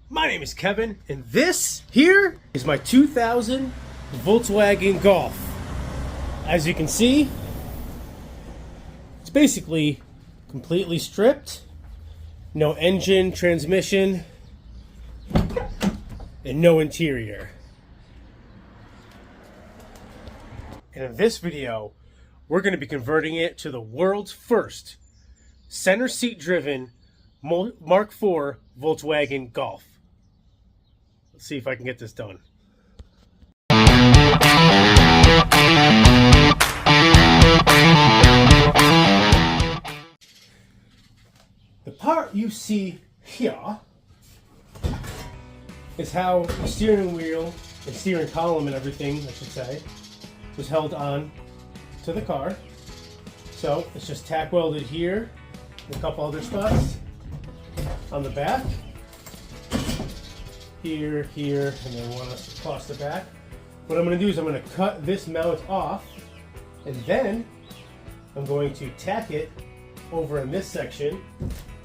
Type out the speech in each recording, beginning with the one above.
My name is Kevin, and this here is my 2000 Volkswagen Golf. As you can see, it's basically completely stripped, no engine, transmission, and no interior. And in this video, we're going to be converting it to the world's first center seat driven Mark IV Volkswagen Golf. Let's see if I can get this done. The part you see here is how the steering wheel and steering column and everything, I should say, was held on to the car. So it's just tack welded here and a couple other spots on the back. Here, and then one across the back. What I'm going to do is I'm going to cut this mount off, and then I'm going to tack it over in this section,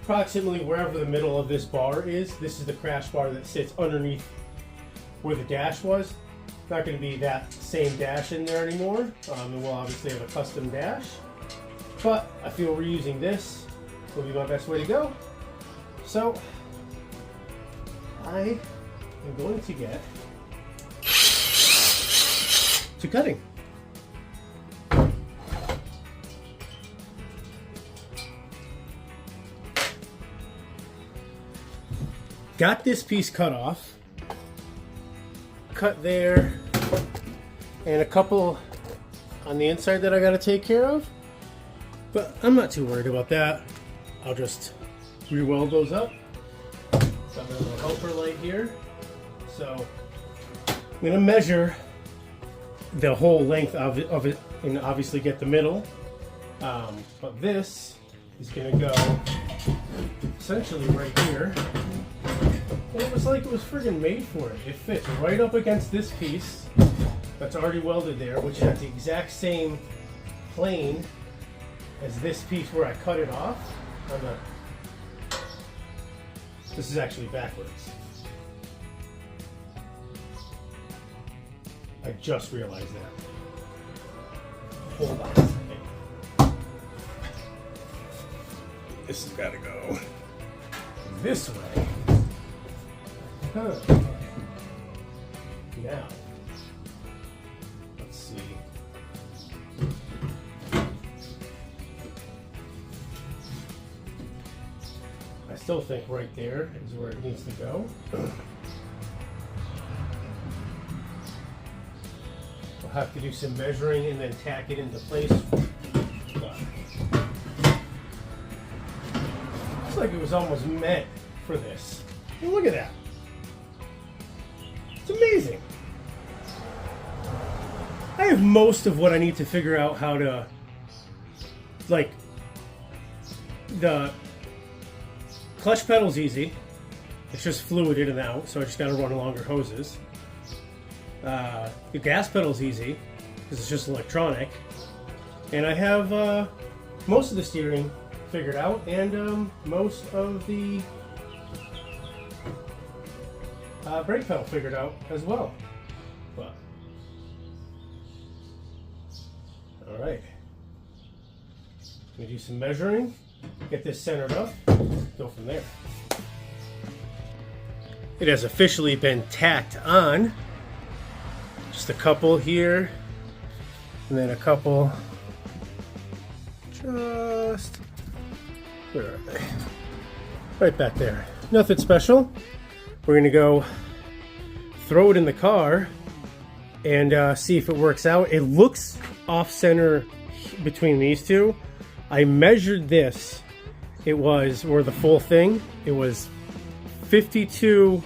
approximately wherever the middle of this bar is. This is the crash bar that sits underneath where the dash was. Not going to be that same dash in there anymore, and we'll obviously have a custom dash, but I feel reusing this will be my best way to go. So I am going to get to cutting. Got this piece cut off, cut there, and a couple on the inside that I got to take care of, but I'm not too worried about that. I'll just re-weld those up. Got my little helper light here. So I'm going to measure the whole length of it and obviously get the middle. But this is going to go essentially right here. And it was like it was friggin' made for it. It fits right up against this piece that's already welded there, which has the exact same plane as this piece where I cut it off. This is actually backwards. I just realized that. Hold on a second. This has got to go this way. Huh. Now, let's see. I still think right there is where it needs to go. We'll have to do some measuring and then tack it into place. Looks like it was almost meant for this. Hey, look at that. It's amazing. I have most of what I need to figure out how to, like, the clutch pedal's easy. It's just fluid in and out, so I just got to run longer hoses. The gas pedal's easy because it's just electronic, and I have most of the steering figured out and most of the brake pedal figured out as well. But all right, we do some measuring, get this centered up, go from there. It has officially been tacked on. Just a couple here, and then a couple just, where are they? Right back there. Nothing special. We're gonna go throw it in the car and see if it works out. It looks off center between these two. I measured this. It was, or the full thing, it was 52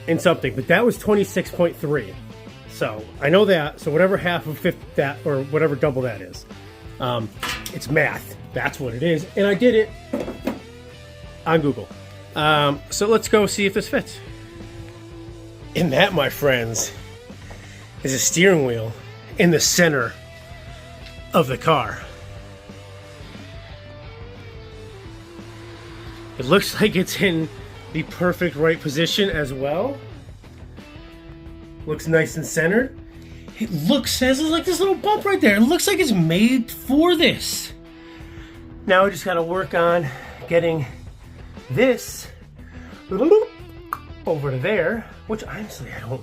and something, but that was 26.3. So I know that. So whatever half of that, or whatever double that is, it's math. That's what it is. And I did it on Google. So let's go see if this fits. And that, my friends, is a steering wheel in the center of the car. It looks like it's in the perfect right position as well. Looks nice and centered. It looks, there's like this little bump right there. It looks like it's made for this. Now I just gotta work on getting this over to there, which honestly I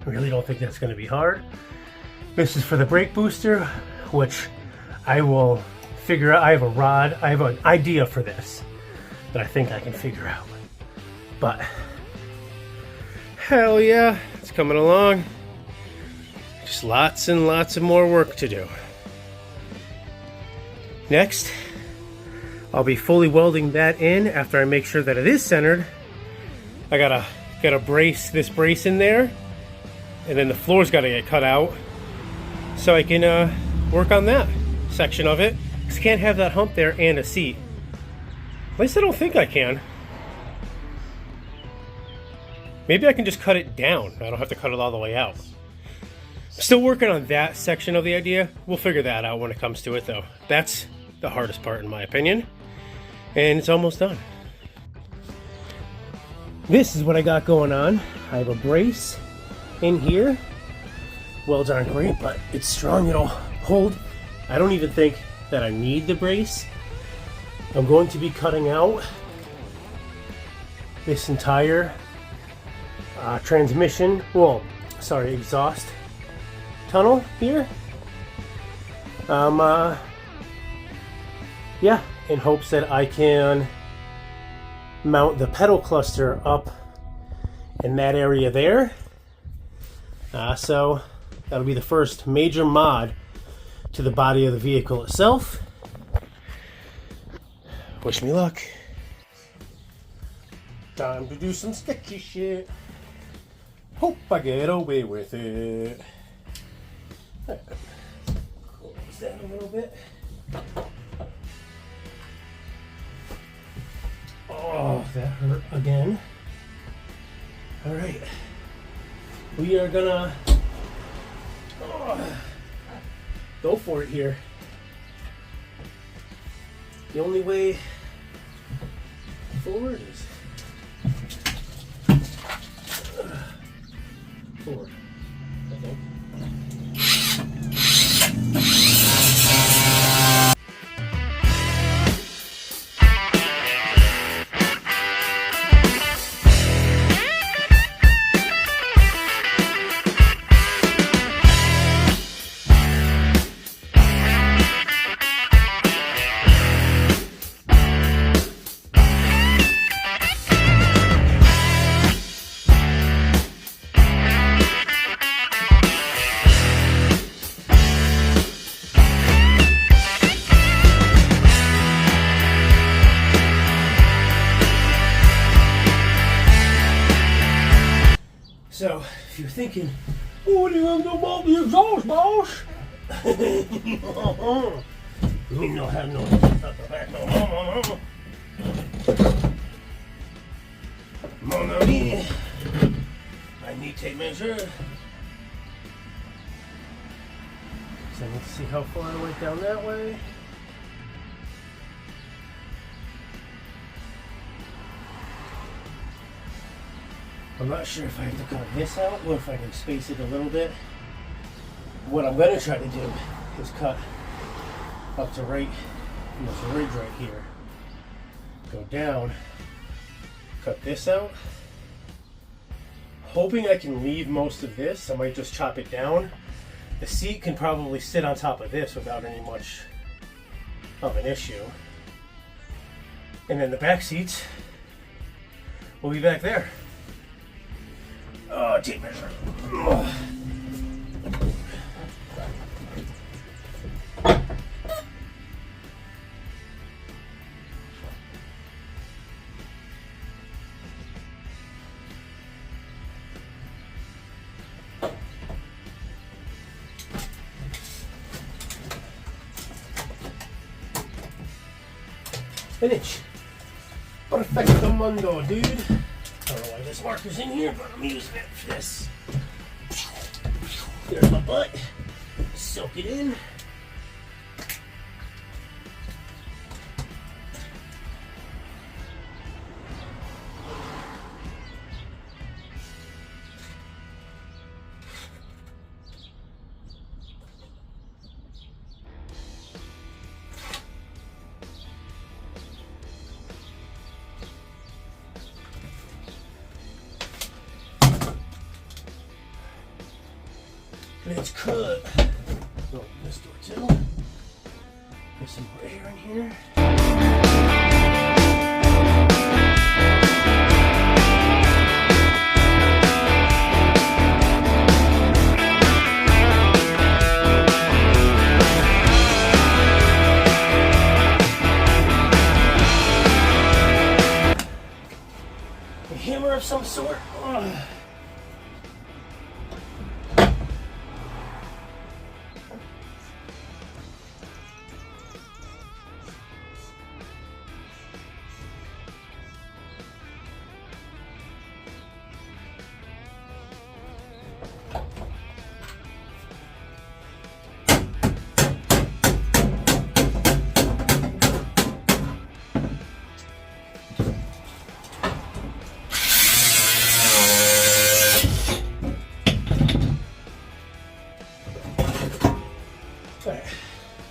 really don't think that's gonna be hard. This is for the brake booster, which I will figure out. I have a rod, I have an idea for this that I think I can figure out. But hell yeah, it's coming along. Just lots and lots of more work to do. Next, I'll be fully welding that in after I make sure that it is centered. I gotta brace this brace in there, and then the floor's gotta get cut out so I can work on that section of it. Because I can't have that hump there and a seat. At least I don't think I can. Maybe I can just cut it down. I don't have to cut it all the way out. Still working on that section of the idea. We'll figure that out when it comes to it though. That's the hardest part in my opinion. And it's almost done. This is what I got going on. I have a brace in here. Welds aren't great, but it's strong, it'll hold. I don't even think that I need the brace. I'm going to be cutting out this entire transmission, exhaust tunnel here. Yeah, in hopes that I can mount the pedal cluster up in that area there. So that'll be the first major mod to the body of the vehicle itself. Wish me luck. Time to do some sketchy shit. Hope I get away with it. Close that a little bit. Oh, that hurt again. All right. We are gonna go for it here. The only way forward is forward, I think. So, if you're thinking, oh, what are you going to do about the exhaust, boss? We don't have no at the back. No. Mon ami, I need tape measure. So I need to see how far I went down that way. I'm not sure if I have to cut this out or if I can space it a little bit. What I'm going to try to do is cut up to right in this ridge right here. Go down, cut this out. Hoping I can leave most of this. I might just chop it down. The seat can probably sit on top of this without any much of an issue. And then the back seats will be back there. Oh, tape measure. Oh. Finish. Perfecto mundo, dude. I don't know why this marker's in here, but I'm using it for this. There's my butt. Soak it in. it's cut. Oh, this door too. There's some more air in here. A hammer of some sort. Ugh. Alright,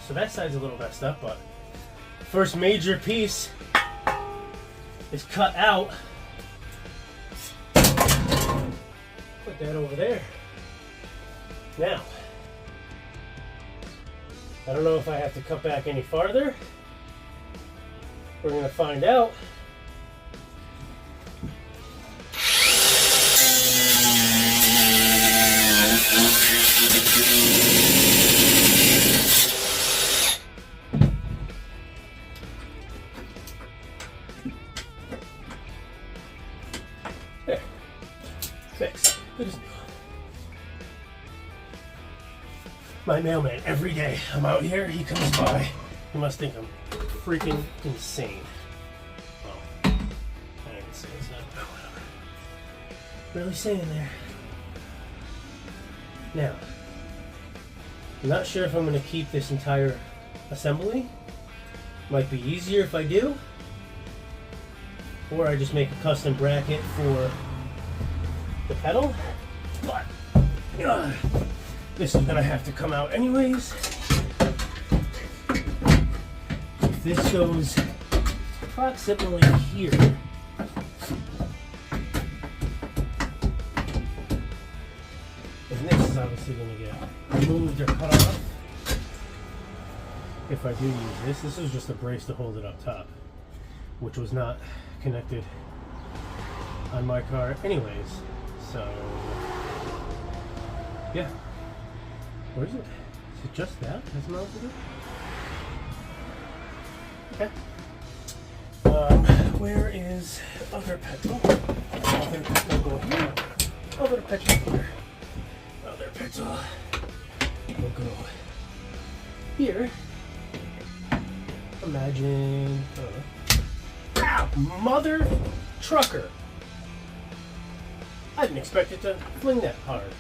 so that side's a little messed up, but first major piece is cut out. Put that over there. Now, I don't know if I have to cut back any farther. We're going to find out. There. Fixed. Good as new. My mailman, every day I'm out here, he comes by. He must think I'm freaking insane. Well, I ain't insane, it's not. Oh, whatever. Really saying there. Now, I'm not sure if I'm going to keep this entire assembly. Might be easier if I do. Or I just make a custom bracket for the pedal. But this is going to have to come out anyways. If this goes approximately here, and this is obviously going to get removed or cut off. If I do use this is just a brace to hold it up top, which was not connected on my car anyways. So yeah, where is it? Is it just that that's mounted it? Okay. Where is other petrol? Other petrol go here. Other petrol here. Other petrol will go here. Imagine. Ow! Mother trucker! I didn't expect it to fling that hard.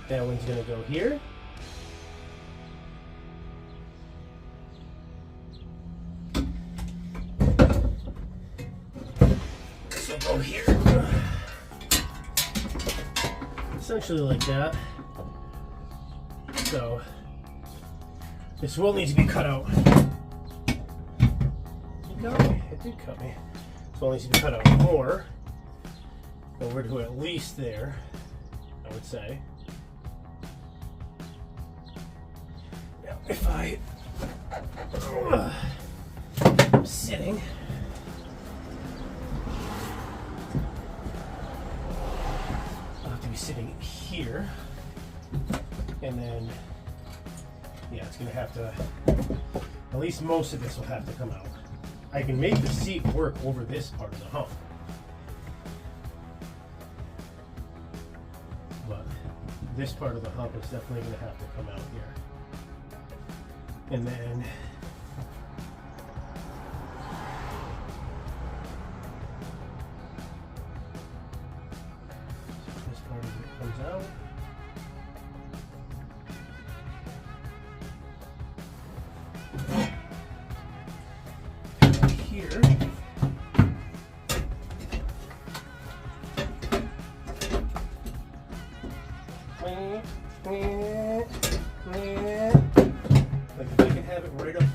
That one's gonna go here. This will go here. Essentially like that. So this will need to be cut out. It did cut me. This will need to be cut out more. Over to at least there, I would say. Now, if I'm sitting. I'll have to be sitting here. And then, yeah, it's going to have to, at least most of this will have to come out. I can make the seat work over this part of the hump. But this part of the hump is definitely going to have to come out here. And then this part of it comes out. Here. Like if I can have it right up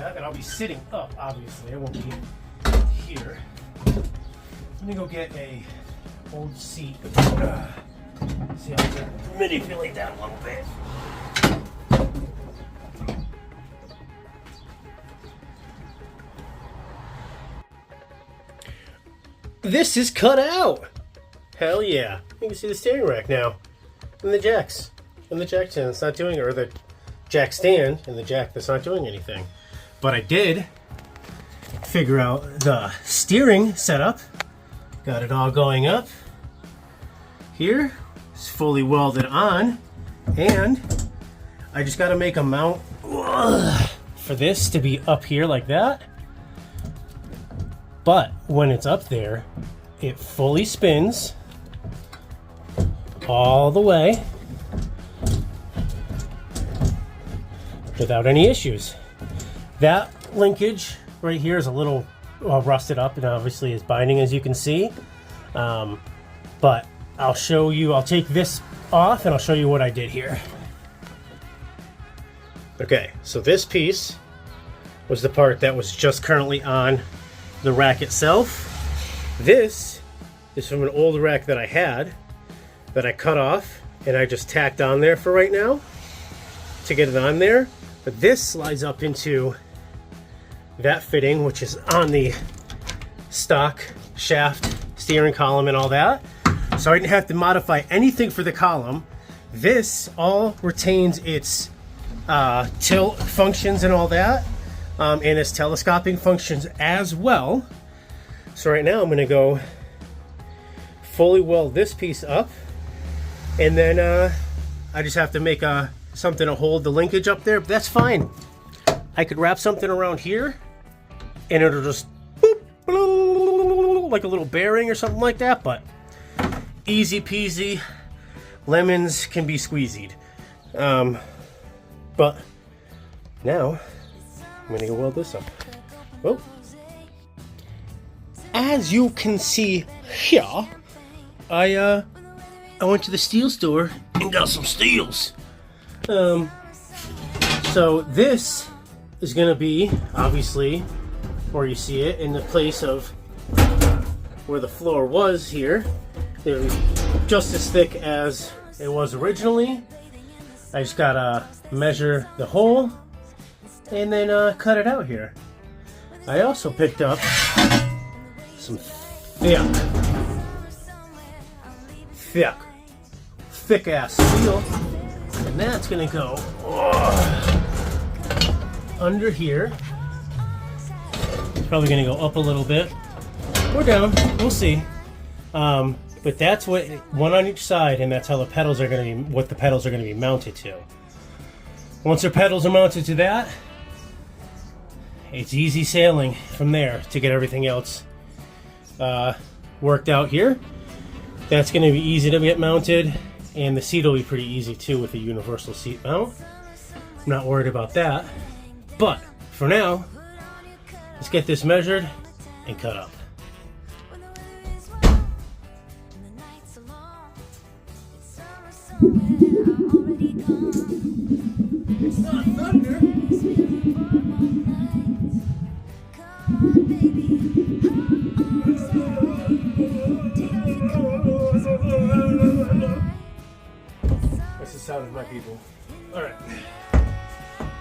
that I'll be sitting up, obviously. I won't be here. Let me go get a old seat. See how I can manipulate that a little bit. This is cut out! Hell yeah. You can see the steering rack now. And the jacks. And the jack stand that's not doing it, or the jack stand and the jack that's not doing anything. But I did figure out the steering setup. Got it all going up. Here, it's fully welded on. And I just gotta make a mount for this to be up here like that. But when it's up there, it fully spins all the way without any issues. That linkage right here is a little rusted up and obviously is binding, as you can see. But I'll show you, I'll take this off and I'll show you what I did here. Okay, so this piece was the part that was just currently on the rack itself. This is from an old rack that I had that I cut off and I just tacked on there for right now to get it on there. But this slides up into that fitting, which is on the stock shaft, steering column and all that. So I didn't have to modify anything for the column. This all retains its tilt functions and all that, and its telescoping functions as well. So right now I'm gonna go fully weld this piece up, and then I just have to make something to hold the linkage up there, but that's fine. I could wrap something around here and it'll just boop, like a little bearing or something like that, but easy peasy, lemons can be squeezied. But now I'm gonna go weld this up. Well, as you can see here, I went to the steel store and got some steels. So this is gonna be obviously where you see it in the place of where the floor was here. It was just as thick as it was originally. I just gotta measure the hole and then cut it out here. I also picked up some thick ass steel, and that's gonna go under here. It's probably gonna go up a little bit or down, we'll see. But that's what, one on each side, and that's how the pedals are going to be, what the pedals are going to be mounted to. Once their pedals are mounted to that, it's easy sailing from there to get everything else worked out here. That's going to be easy to get mounted, and the seat will be pretty easy too with a universal seat mount. I'm not worried about that. But for now, let's get this measured and cut up. It's not thunder. That's the sound of my people. All right.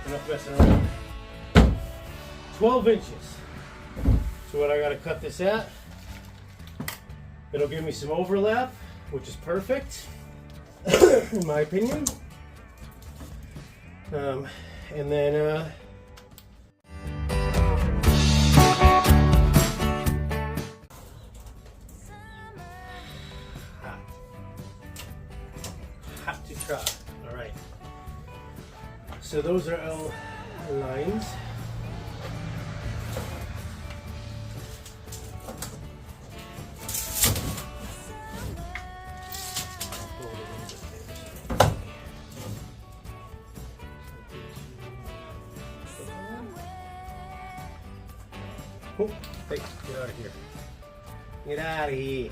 Enough messing around. 12 inches. So what I gotta cut this at, it'll give me some overlap, which is perfect. In my opinion. And then hot to try. All right. So those are our lines. Oh, hey, get out of here. Get out of here.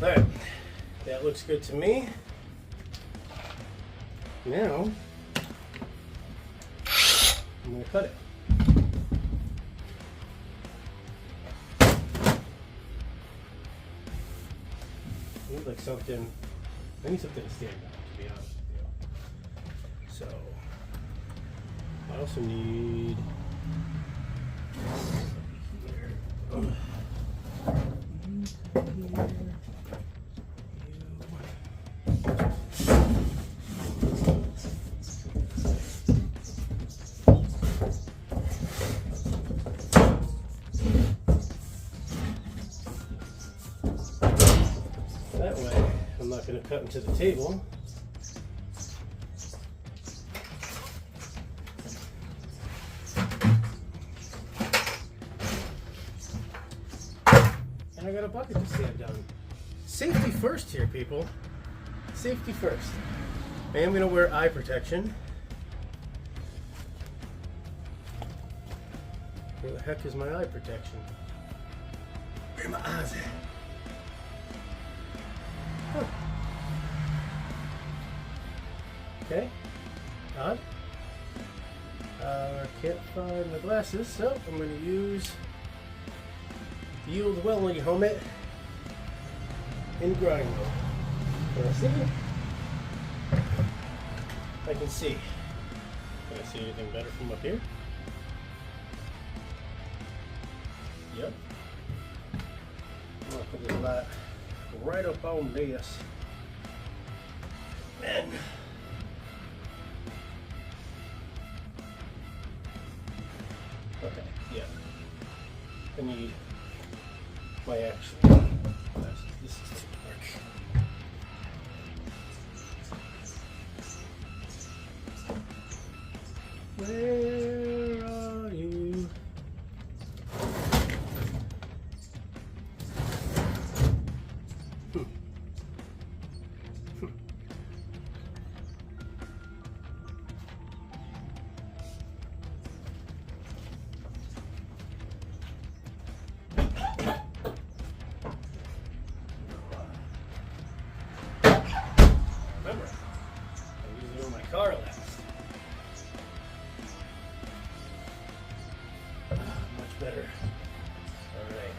Alright, that looks good to me. Now, I'm going to cut it. I need like something, I need something to stand on, to be honest with you. So, I also need that way I'm not going to cut into the table. And I got a bucket to stand on. Safety first here, people. Safety first. I am going to wear eye protection. Where the heck is my eye protection? Where are my eyes at? Huh. Okay. Odd. Can't find my glasses, so I'm going to use the old welding helmet and grind wheel. Can I see? I can see. Can I see anything better from up here? Yep. I'm gonna put this light right up on this. And okay, yeah. I need my actual glasses. This is too dark. Where are you? Remember, I'm using it on my car last. Much better. All right.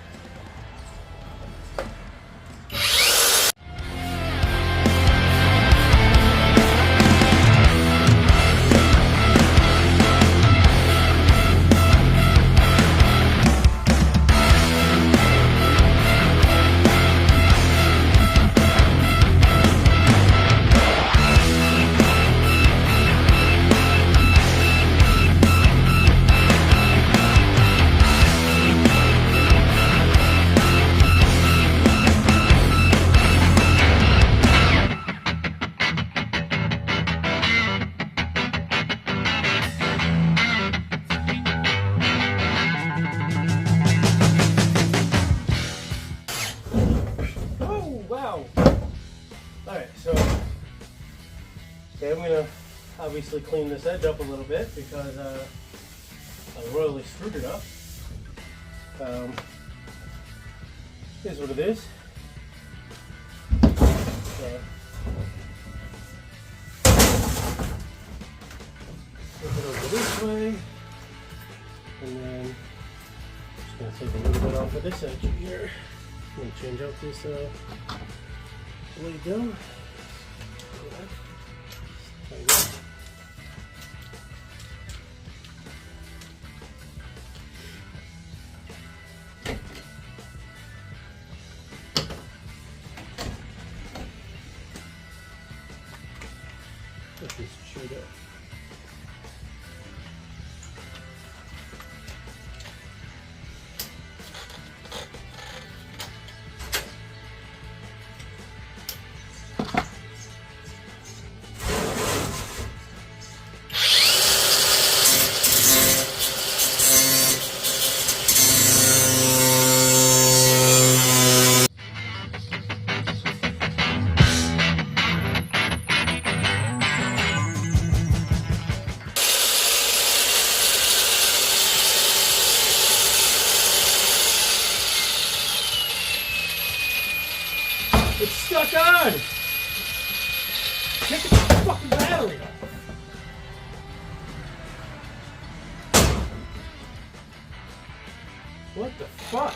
Alright, so okay, I'm gonna obviously clean this edge up a little bit because I royally screwed it up. Here's what it is. Flip it over this way, and then just gonna take a little bit off of this edge here. I'm gonna change out this blade down. This is chewed up. It's stuck on! Take the fucking battery off. What the fuck?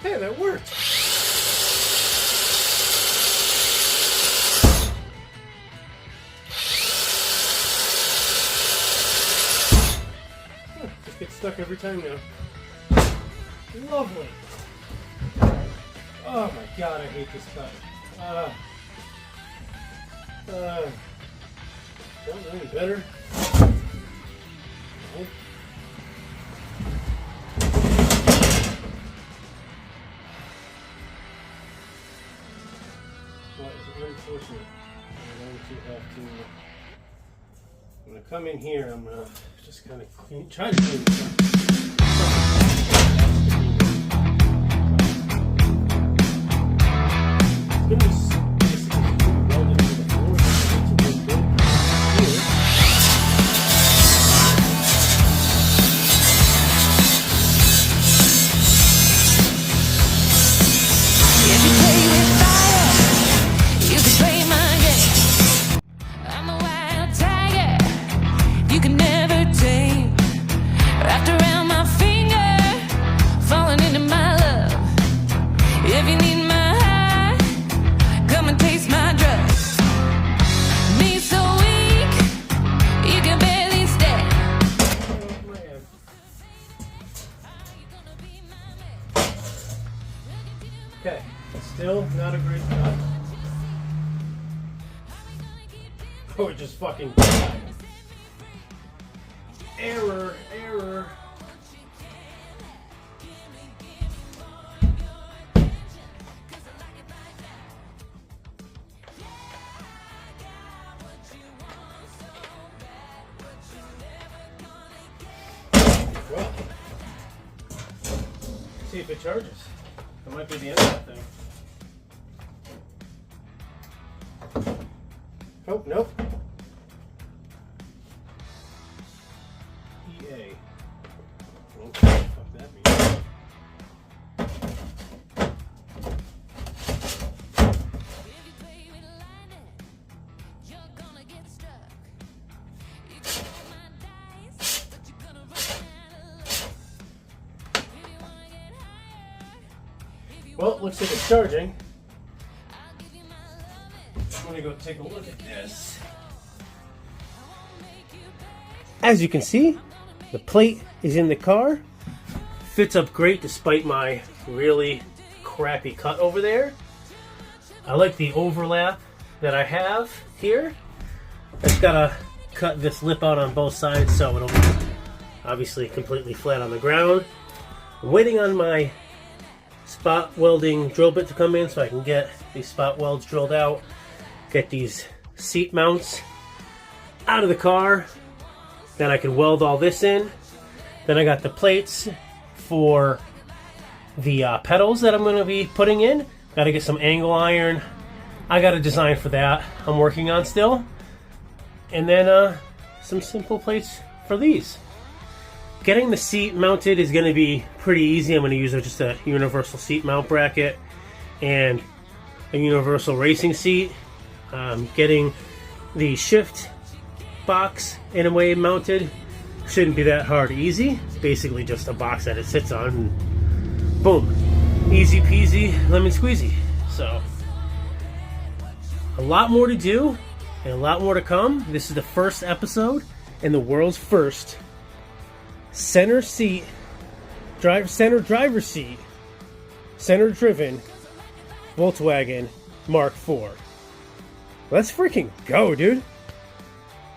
Hey, that worked. Just gets stuck every time now. Lovely. Oh my god, I hate this cut. Sounds any better. No. Well, it's unfortunate. I'm going to have to. I'm going to come in here. I'm going to just kind of try to clean this up. Okay, still not a great cut. Oh, it just fucking died. Error, error. Well, see if it charges. That might be the end of that thing. Oh, nope. EA. Well, what the fuck that means? Well, looks like it's charging. I'm gonna go take a look at this. As you can see, the plate is in the car. Fits up great despite my really crappy cut over there. I like the overlap that I have here. I just gotta cut this lip out on both sides so it'll be obviously completely flat on the ground. I'm waiting on my spot welding drill bit to come in so I can get these spot welds drilled out, get these seat mounts out of the car, then I can weld all this in. Then I got the plates for the pedals that I'm going to be putting in. Got to get some angle iron. I got a design for that I'm working on still, and then some simple plates for these. Getting the seat mounted is going to be pretty easy. I'm going to use just a universal seat mount bracket and a universal racing seat. Getting the shift box in a way mounted shouldn't be that hard or easy. Basically just a box that it sits on and boom. Easy peasy, lemon squeezy. So a lot more to do and a lot more to come. This is the first episode in the world's first center seat, center driver's seat, center driven Volkswagen Mark IV. Let's freaking go, dude.